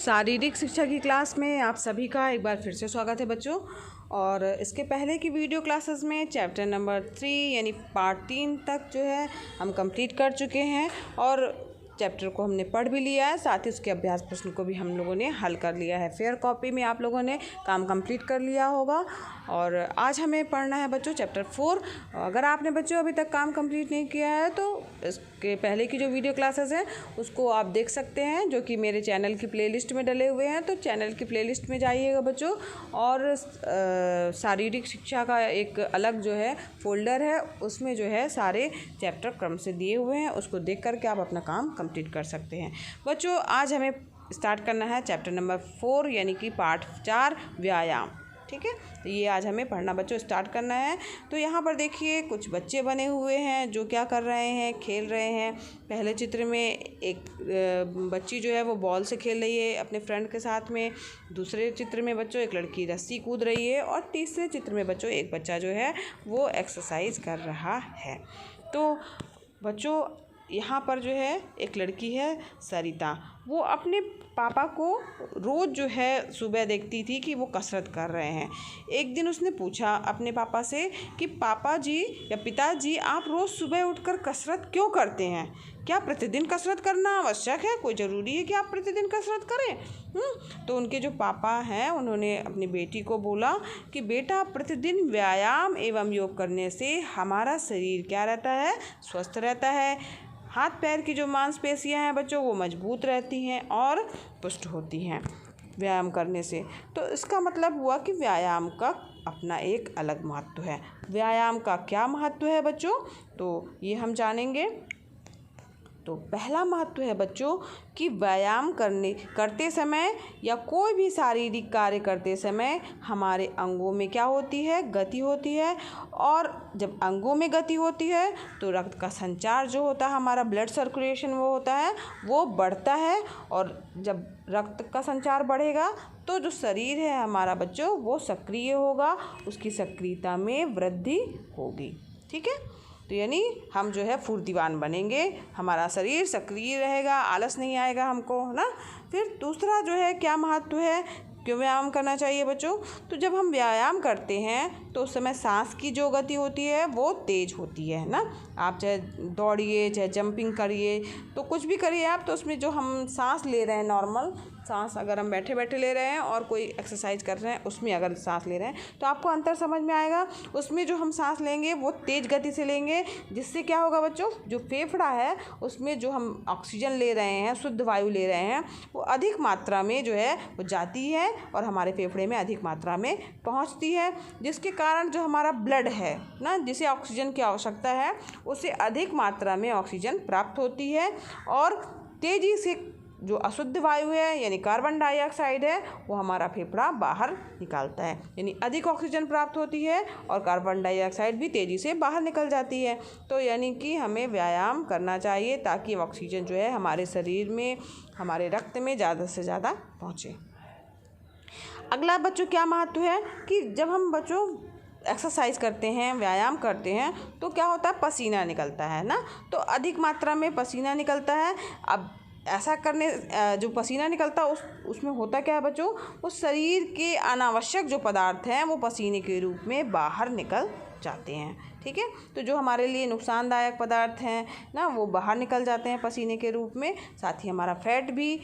शारीरिक शिक्षा की क्लास में आप सभी का एक बार फिर से स्वागत है बच्चों। और इसके पहले की वीडियो क्लासेस में चैप्टर नंबर 3 यानी पार्ट 3 तक जो है हम कंप्लीट कर चुके हैं और चैप्टर को हमने पढ़ भी लिया है, साथ ही उसके अभ्यास प्रश्न को भी हम लोगों ने हल कर लिया है। फेयर कॉपी में आप लोगों ने काम कंप्लीट कर लिया होगा और आज हमें पढ़ना है बच्चों चैप्टर 4। अगर आपने बच्चों अभी तक काम कंप्लीट नहीं किया है तो इसके पहले की जो वीडियो क्लासेस हैं उसको आप देख सकते हैं, जो कि मेरे चैनल की प्लेलिस्ट में डले हुए हैं। तो चैनल की प्लेलिस्ट में जाइएगा बच्चों और शारीरिक शिक्षा का एक अलग जो है फोल्डर है, उसमें जो है सारे चैप्टर क्रम से दिए हुए हैं, उसको देख करके आप अपना काम कंप्लीट कर सकते हैं। बच्चों आज हमें स्टार्ट करना है चैप्टर नंबर 4 यानी कि पार्ट 4 व्यायाम। ठीक है, तो ये आज हमें पढ़ना बच्चों स्टार्ट करना है। तो यहाँ पर देखिए कुछ बच्चे बने हुए हैं जो क्या कर रहे हैं, खेल रहे हैं। पहले चित्र में एक बच्ची जो है वो बॉल से खेल रही है अपने फ्रेंड के साथ में। दूसरे चित्र में बच्चों एक लड़की रस्सी कूद रही है और तीसरे चित्र में बच्चों एक बच्चा जो है वो एक्सरसाइज कर रहा है। तो बच्चों यहाँ पर जो है एक लड़की है सरिता, वो अपने पापा को रोज़ जो है सुबह देखती थी कि वो कसरत कर रहे हैं। एक दिन उसने पूछा अपने पापा से कि पापा जी या पिताजी आप रोज़ सुबह उठकर कसरत क्यों करते हैं? क्या प्रतिदिन कसरत करना आवश्यक है? कोई ज़रूरी है कि आप प्रतिदिन कसरत करें? तो उनके जो पापा हैं उन्होंने अपनी बेटी को बोला कि बेटा प्रतिदिन व्यायाम एवं योग करने से हमारा शरीर क्या रहता है, स्वस्थ रहता है। हाथ पैर की जो मांसपेशियां हैं बच्चों वो मजबूत रहती हैं और पुष्ट होती हैं व्यायाम करने से। तो इसका मतलब हुआ कि व्यायाम का अपना एक अलग महत्व है। व्यायाम का क्या महत्व है बच्चों, तो ये हम जानेंगे। तो पहला महत्व है बच्चों कि व्यायाम करते समय या कोई भी शारीरिक कार्य करते समय हमारे अंगों में क्या होती है, गति होती है। और जब अंगों में गति होती है तो रक्त का संचार जो होता है, हमारा ब्लड सर्कुलेशन वो होता है वो बढ़ता है। और जब रक्त का संचार बढ़ेगा तो जो शरीर है हमारा बच्चों वो सक्रिय होगा, उसकी सक्रियता में वृद्धि होगी। ठीक है, तो यानी हम जो है फुर्तीवान बनेंगे, हमारा शरीर सक्रिय रहेगा, आलस नहीं आएगा हमको, है ना। फिर दूसरा जो है क्या महत्व है, क्यों व्यायाम करना चाहिए बच्चों, तो जब हम व्यायाम करते हैं तो उस समय सांस की जो गति होती है वो तेज होती है ना। आप चाहे दौड़िए चाहे जंपिंग करिए तो कुछ भी करिए आप, तो उसमें जो हम सांस ले रहे हैं नॉर्मल सांस, अगर हम बैठे बैठे ले रहे हैं और कोई एक्सरसाइज कर रहे हैं उसमें अगर सांस ले रहे हैं तो आपको अंतर समझ में आएगा। उसमें जो हम सांस लेंगे वो तेज़ गति से लेंगे, जिससे क्या होगा बच्चों, जो फेफड़ा है उसमें जो हम ऑक्सीजन ले रहे हैं, शुद्ध वायु ले रहे हैं, वो अधिक मात्रा में जो है वो जाती है और हमारे फेफड़े में अधिक मात्रा में पहुंचती है, जिसके कारण जो हमारा ब्लड है ना, जिसे ऑक्सीजन की आवश्यकता है, उसे अधिक मात्रा में ऑक्सीजन प्राप्त होती है। और तेज़ी से जो अशुद्ध वायु है यानी कार्बन डाइऑक्साइड है वो हमारा फेफड़ा बाहर निकालता है, यानी अधिक ऑक्सीजन प्राप्त होती है और कार्बन डाइऑक्साइड भी तेज़ी से बाहर निकल जाती है। तो यानी कि हमें व्यायाम करना चाहिए ताकि ऑक्सीजन जो है हमारे शरीर में, हमारे रक्त में ज़्यादा से ज़्यादा पहुँचे। अगला बच्चों क्या महत्व है कि जब हम बच्चों एक्सरसाइज करते हैं, व्यायाम करते हैं तो क्या होता है, पसीना निकलता है ना, तो अधिक मात्रा में पसीना निकलता है। अब ऐसा करने जो पसीना निकलता है उसमें होता क्या है बच्चों, उस शरीर के अनावश्यक जो पदार्थ हैं वो पसीने के रूप में बाहर निकल जाते हैं। ठीक है, तो जो हमारे लिए नुकसानदायक पदार्थ हैं ना वो बाहर निकल जाते हैं पसीने के रूप में। साथ ही हमारा फैट भी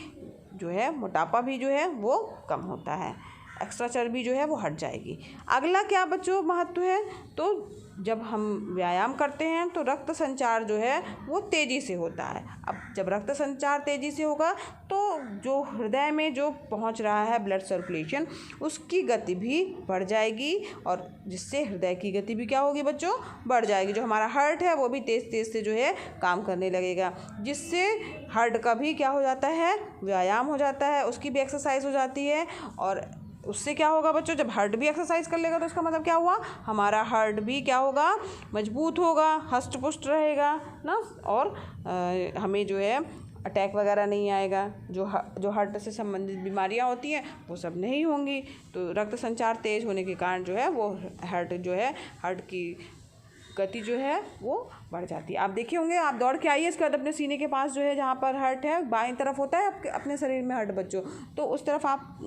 जो है, मोटापा भी जो है वो कम होता है, एक्स्ट्रा चर्बी जो है वो हट जाएगी। अगला क्या बच्चों महत्व है, तो जब हम व्यायाम करते हैं तो रक्त संचार जो है वो तेज़ी से होता है। अब जब रक्त संचार तेज़ी से होगा तो जो हृदय में जो पहुंच रहा है ब्लड सर्कुलेशन उसकी गति भी बढ़ जाएगी और जिससे हृदय की गति भी क्या होगी बच्चों, बढ़ जाएगी। जो हमारा हार्ट है वो भी तेज़ तेज़ से जो है काम करने लगेगा, जिससे हार्ट का भी क्या हो जाता है, व्यायाम हो जाता है, उसकी भी एक्सरसाइज हो जाती है। और उससे क्या होगा बच्चों, जब हार्ट भी एक्सरसाइज कर लेगा तो इसका मतलब क्या हुआ, हमारा हार्ट भी क्या होगा, मजबूत होगा, हष्ट पुष्ट रहेगा ना। और हमें जो है अटैक वगैरह नहीं आएगा, जो हार्ट से संबंधित बीमारियां होती हैं वो सब नहीं होंगी। तो रक्त संचार तेज़ होने के कारण जो है वो हार्ट जो है, हार्ट की गति जो है वो बढ़ जाती है। आप देखे होंगे, आप दौड़ के आइए, इसके बाद अपने सीने के पास जो है जहाँ पर हर्ट है, बाएं तरफ होता है आपके अपने शरीर में हर्ट बच्चों, तो उस तरफ आप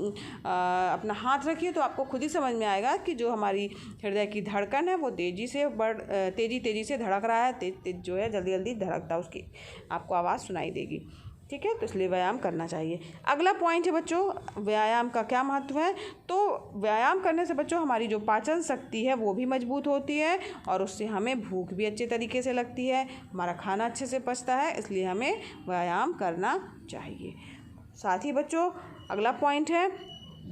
अपना हाथ रखिए तो आपको खुद ही समझ में आएगा कि जो हमारी हृदय की धड़कन है वो तेज़ी से धड़क रहा है, तेज जो है जल्दी जल्दी धड़कता है, उसकी आपको आवाज़ सुनाई देगी। ठीक है, तो इसलिए व्यायाम करना चाहिए। अगला पॉइंट है बच्चों, व्यायाम का क्या महत्व है। तो व्यायाम करने से बच्चों हमारी जो पाचन शक्ति है वो भी मजबूत होती है और उससे हमें भूख भी अच्छे तरीके से लगती है, हमारा खाना अच्छे से पचता है, इसलिए हमें व्यायाम करना चाहिए। साथ ही बच्चों अगला पॉइंट है,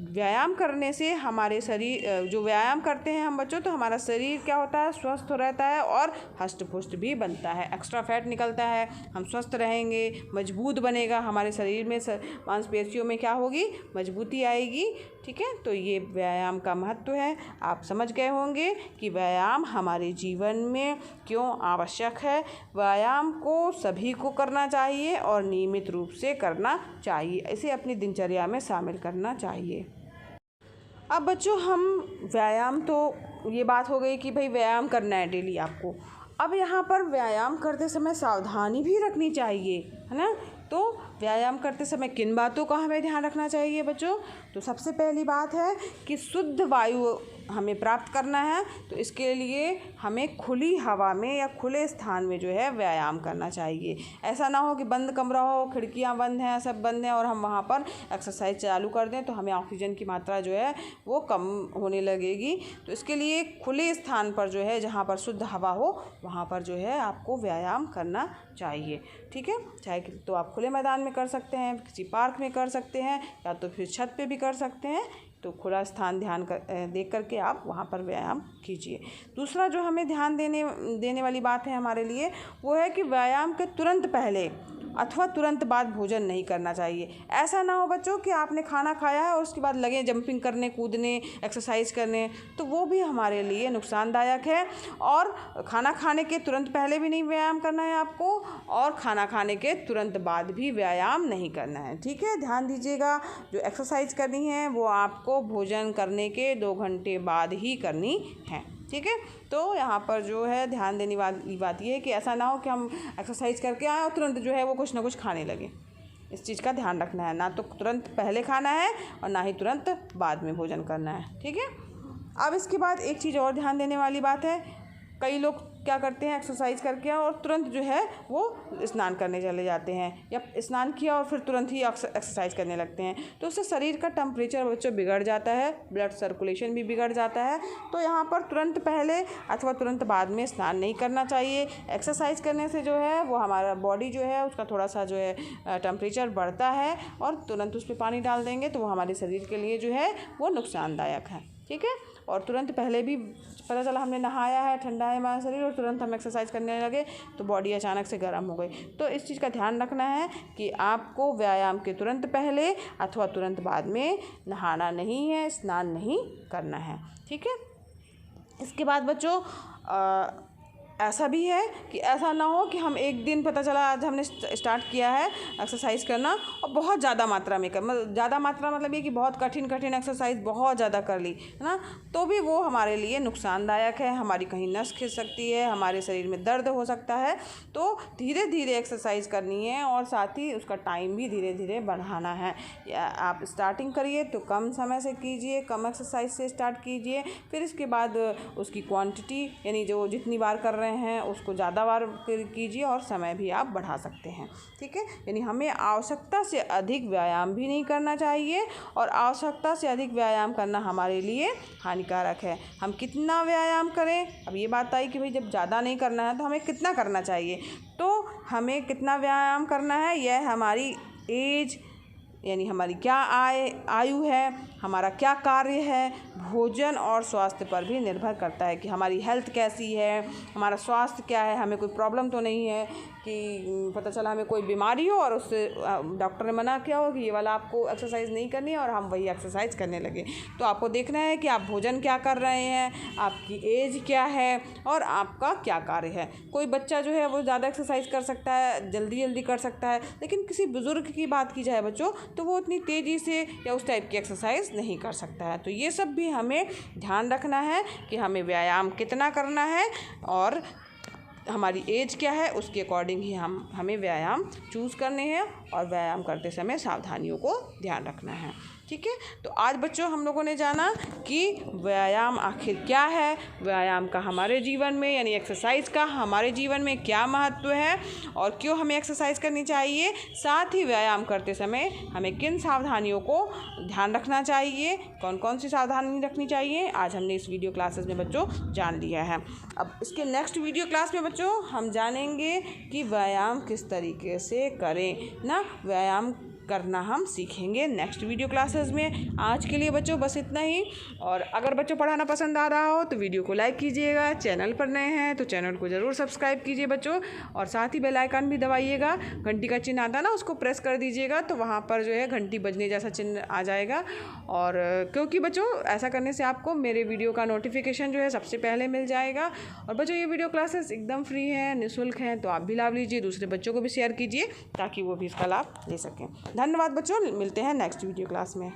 व्यायाम करने से हमारे शरीर, जो व्यायाम करते हैं हम बच्चों, तो हमारा शरीर क्या होता है, स्वस्थ रहता है और हष्ट पुष्ट भी बनता है, एक्स्ट्रा फैट निकलता है, हम स्वस्थ रहेंगे, मजबूत बनेगा हमारे शरीर में, मांसपेशियों में क्या होगी, मजबूती आएगी। ठीक है, तो ये व्यायाम का महत्व है। आप समझ गए होंगे कि व्यायाम हमारे जीवन में क्यों आवश्यक है। व्यायाम को सभी को करना चाहिए और नियमित रूप से करना चाहिए, इसे अपनी दिनचर्या में शामिल करना चाहिए। अब बच्चों हम व्यायाम, तो ये बात हो गई कि भाई व्यायाम करना है डेली आपको। अब यहाँ पर व्यायाम करते समय सावधानी भी रखनी चाहिए, है ना। तो व्यायाम करते समय किन बातों का हमें ध्यान रखना चाहिए बच्चों। तो सबसे पहली बात है कि शुद्ध वायु हमें प्राप्त करना है, तो इसके लिए हमें खुली हवा में या खुले स्थान में जो है व्यायाम करना चाहिए। ऐसा ना हो कि बंद कमरा हो, खिड़कियां बंद हैं, सब बंद हैं और हम वहाँ पर एक्सरसाइज चालू कर दें तो हमें ऑक्सीजन की मात्रा जो है वो कम होने लगेगी। तो इसके लिए खुले स्थान पर जो है, जहाँ पर शुद्ध हवा हो, वहाँ पर जो है आपको व्यायाम करना चाहिए। ठीक है, चाहे तो आप खुले मैदान में कर सकते हैं, किसी पार्क में कर सकते हैं, या तो फिर छत पे भी कर सकते हैं। तो खुला स्थान देख करके आप वहाँ पर व्यायाम कीजिए। दूसरा जो हमें ध्यान देने वाली बात है हमारे लिए, वो है कि व्यायाम के तुरंत पहले अथवा तुरंत बाद भोजन नहीं करना चाहिए। ऐसा ना हो बच्चों कि आपने खाना खाया है और उसके बाद लगे जंपिंग करने, कूदने, एक्सरसाइज करने, तो वो भी हमारे लिए नुकसानदायक है। और खाना खाने के तुरंत पहले भी नहीं व्यायाम करना है आपको, और खाना खाने के तुरंत बाद भी व्यायाम नहीं करना है। ठीक है, ध्यान दीजिएगा, जो एक्सरसाइज करनी है वो आपको भोजन करने के 2 घंटे बाद ही करनी है। ठीक है, तो यहाँ पर जो है ध्यान देने वाली बात ये है कि ऐसा ना हो कि हम एक्सरसाइज करके आए और तुरंत जो है वो कुछ ना कुछ खाने लगे। इस चीज़ का ध्यान रखना है, ना तो तुरंत पहले खाना है और ना ही तुरंत बाद में भोजन करना है। ठीक है, अब इसके बाद एक चीज़ और ध्यान देने वाली बात है, कई लोग क्या करते हैं, एक्सरसाइज करके और तुरंत जो है वो स्नान करने चले जाते हैं, या स्नान किया और फिर तुरंत ही एक्सरसाइज करने लगते हैं। तो उससे शरीर का टेम्परेचर बच्चों बिगड़ जाता है, ब्लड सर्कुलेशन भी बिगड़ जाता है। तो यहाँ पर तुरंत पहले अथवा तुरंत बाद में स्नान नहीं करना चाहिए। एक्सरसाइज करने से जो है वो हमारा बॉडी जो है उसका थोड़ा सा जो है टेम्परेचर बढ़ता है, और तुरंत उस पर पानी डाल देंगे तो वो हमारे शरीर के लिए जो है वो नुकसानदायक है। ठीक है, और तुरंत पहले भी पता चला हमने नहाया है, ठंडा है हमारा शरीर, और तुरंत हम एक्सरसाइज करने लगे तो बॉडी अचानक से गर्म हो गई। तो इस चीज़ का ध्यान रखना है कि आपको व्यायाम के तुरंत पहले अथवा तुरंत बाद में नहाना नहीं है, स्नान नहीं करना है। ठीक है, इसके बाद बच्चों ऐसा भी है कि ऐसा ना हो कि हम एक दिन, पता चला आज हमने स्टार्ट किया है एक्सरसाइज करना और बहुत ज़्यादा मात्रा में ज़्यादा मात्रा मतलब ये कि बहुत कठिन एक्सरसाइज बहुत ज़्यादा कर ली, है ना, तो भी वो हमारे लिए नुकसानदायक है। हमारी कहीं नस खिंच सकती है, हमारे शरीर में दर्द हो सकता है। तो धीरे धीरे एक्सरसाइज करनी है और साथ ही उसका टाइम भी धीरे धीरे बढ़ाना है। आप स्टार्टिंग करिए तो कम समय से कीजिए, कम एक्सरसाइज से स्टार्ट कीजिए, फिर इसके बाद उसकी क्वांटिटी यानी जो जितनी बार कर रहे हैं उसको ज़्यादा बार कीजिए और समय भी आप बढ़ा सकते हैं। ठीक है, यानी हमें आवश्यकता से अधिक व्यायाम भी नहीं करना चाहिए, और आवश्यकता से अधिक व्यायाम करना हमारे लिए हानिकारक है। हम कितना व्यायाम करें, अब ये बात आई कि भाई जब ज़्यादा नहीं करना है तो हमें कितना करना चाहिए। तो हमें कितना व्यायाम करना है, यह हमारी एज यानी हमारी क्या आयु है, हमारा क्या कार्य है, भोजन और स्वास्थ्य पर भी निर्भर करता है कि हमारी हेल्थ कैसी है, हमारा स्वास्थ्य क्या है, हमें कोई प्रॉब्लम तो नहीं है कि पता चला हमें कोई बीमारी हो और उससे डॉक्टर ने मना किया हो कि ये वाला आपको एक्सरसाइज नहीं करनी है और हम वही एक्सरसाइज करने लगे। तो आपको देखना है कि आप भोजन क्या कर रहे हैं, आपकी एज क्या है और आपका क्या कार्य है। कोई बच्चा जो है वो ज़्यादा एक्सरसाइज कर सकता है, जल्दी जल्दी कर सकता है, लेकिन किसी बुज़ुर्ग की बात की जाए बच्चों तो वो उतनी तेज़ी से या उस टाइप की एक्सरसाइज नहीं कर सकता है। तो ये सब भी हमें ध्यान रखना है कि हमें व्यायाम कितना करना है और हमारी एज क्या है, उसके अकॉर्डिंग ही हमें व्यायाम चूज़ करने हैं और व्यायाम करते समय सावधानियों को ध्यान रखना है। ठीक है, तो आज बच्चों हम लोगों ने जाना कि व्यायाम आखिर क्या है, व्यायाम का हमारे जीवन में यानी एक्सरसाइज का हमारे जीवन में क्या महत्व है और क्यों हमें एक्सरसाइज करनी चाहिए। साथ ही व्यायाम करते समय हमें किन सावधानियों को ध्यान रखना चाहिए, कौन कौन सी सावधानी रखनी चाहिए, आज हमने इस वीडियो क्लासेस में बच्चों जान लिया है। अब इसके नेक्स्ट वीडियो क्लास में बच्चों हम जानेंगे कि व्यायाम किस तरीके से करें ना, व्यायाम करना हम सीखेंगे नेक्स्ट वीडियो क्लासेस में। आज के लिए बच्चों बस इतना ही, और अगर बच्चों पढ़ाना पसंद आ रहा हो तो वीडियो को लाइक कीजिएगा, चैनल पर नए हैं तो चैनल को ज़रूर सब्सक्राइब कीजिए बच्चों, और साथ ही बेल आइकन भी दबाइएगा, घंटी का चिन्ह आता है ना उसको प्रेस कर दीजिएगा तो वहाँ पर जो है घंटी बजने जैसा चिन्ह आ जाएगा। और क्योंकि बच्चों ऐसा करने से आपको मेरे वीडियो का नोटिफिकेशन जो है सबसे पहले मिल जाएगा। और बच्चों ये वीडियो क्लासेस एकदम फ्री हैं, निःशुल्क हैं, तो आप भी लाभ लीजिए, दूसरे बच्चों को भी शेयर कीजिए ताकि वो भी इसका लाभ ले सकें। धन्यवाद बच्चों, मिलते हैं नेक्स्ट वीडियो क्लास में।